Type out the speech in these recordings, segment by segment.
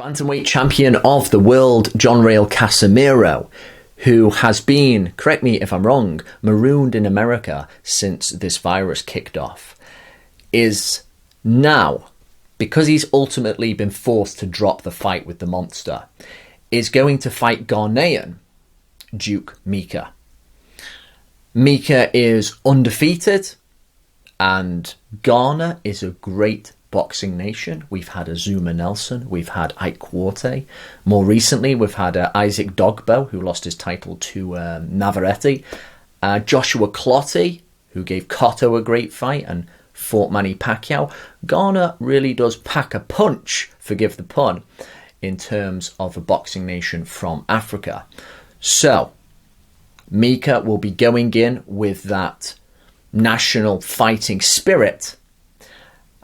Bantamweight champion of the world, Riel Casimero, who has been, correct me if I'm wrong, marooned in America since this virus kicked off, is now, because he's ultimately been forced to drop the fight with the monster, is going to fight Ghanaian Duke Micah. Micah is undefeated, and Ghana is a great boxing nation. We've had Azuma Nelson, we've had Ike Quartey. More recently, we've had Isaac Dogbo, who lost his title to Navarrete. Joshua Clottey, who gave Cotto a great fight and fought Manny Pacquiao. Ghana really does pack a punch, forgive the pun, in terms of a boxing nation from Africa. So, Micah will be going in with that national fighting spirit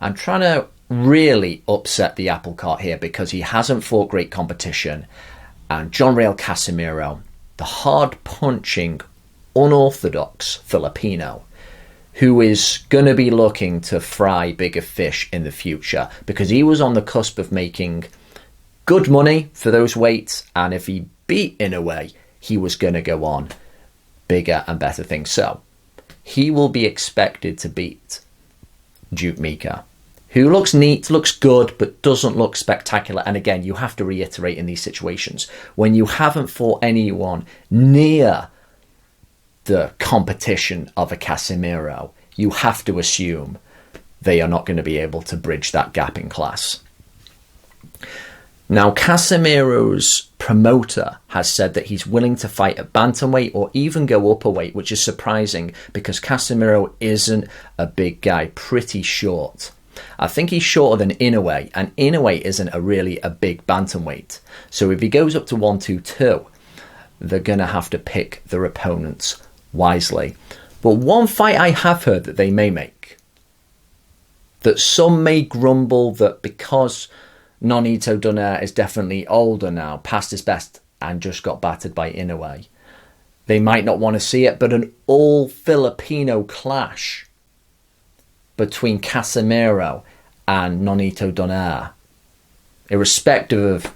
and trying to really upset the apple cart here because he hasn't fought great competition. And Riel Casimero, the hard-punching, unorthodox Filipino, who is going to be looking to fry bigger fish in the future because he was on the cusp of making good money for those weights, and if he beat Inoue, he was going to go on bigger and better things. So he will be expected to beat Duke Micah, who looks neat, looks good, but doesn't look spectacular. And again, you have to reiterate in these situations, when you haven't fought anyone near the competition of a Casimero, you have to assume they are not going to be able to bridge that gap in class. Now, Casimero's promoter has said that he's willing to fight at bantamweight or even go up a weight, which is surprising because Casimero isn't a big guy, pretty short. I think he's shorter than Inoue, and Inoue isn't really a big bantamweight. So if he goes up to 122, they're going to have to pick their opponents wisely. But one fight I have heard that they may make, that some may grumble that because Nonito Donaire is definitely older now, past his best, and just got battered by Inoue, they might not want to see it, but an all-Filipino clash between Casimero and Nonito Donaire, irrespective of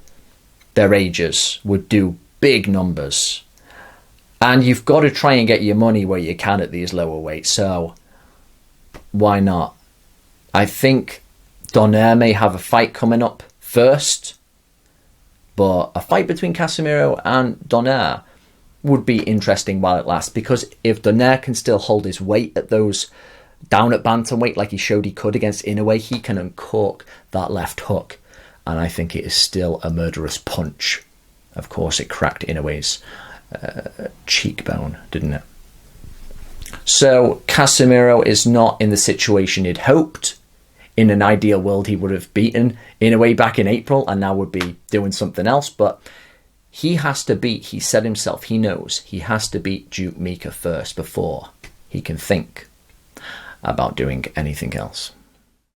their ages, would do big numbers. And you've got to try and get your money where you can at these lower weights, so why not? I think Donaire may have a fight coming up first, but a fight between Casimero and Donaire would be interesting while it lasts, because if Donaire can still hold his weight at those down at bantamweight like he showed he could against Inoue, he can uncork that left hook, and I think it is still a murderous punch. Of course, it cracked Inoue's cheekbone, didn't it? So Casimero is not in the situation he'd hoped. In an ideal world, he would have beaten Inoue back in April and now would be doing something else, but he has to beat, he said himself, he knows he has to beat Duke Micah first before he can think about doing anything else.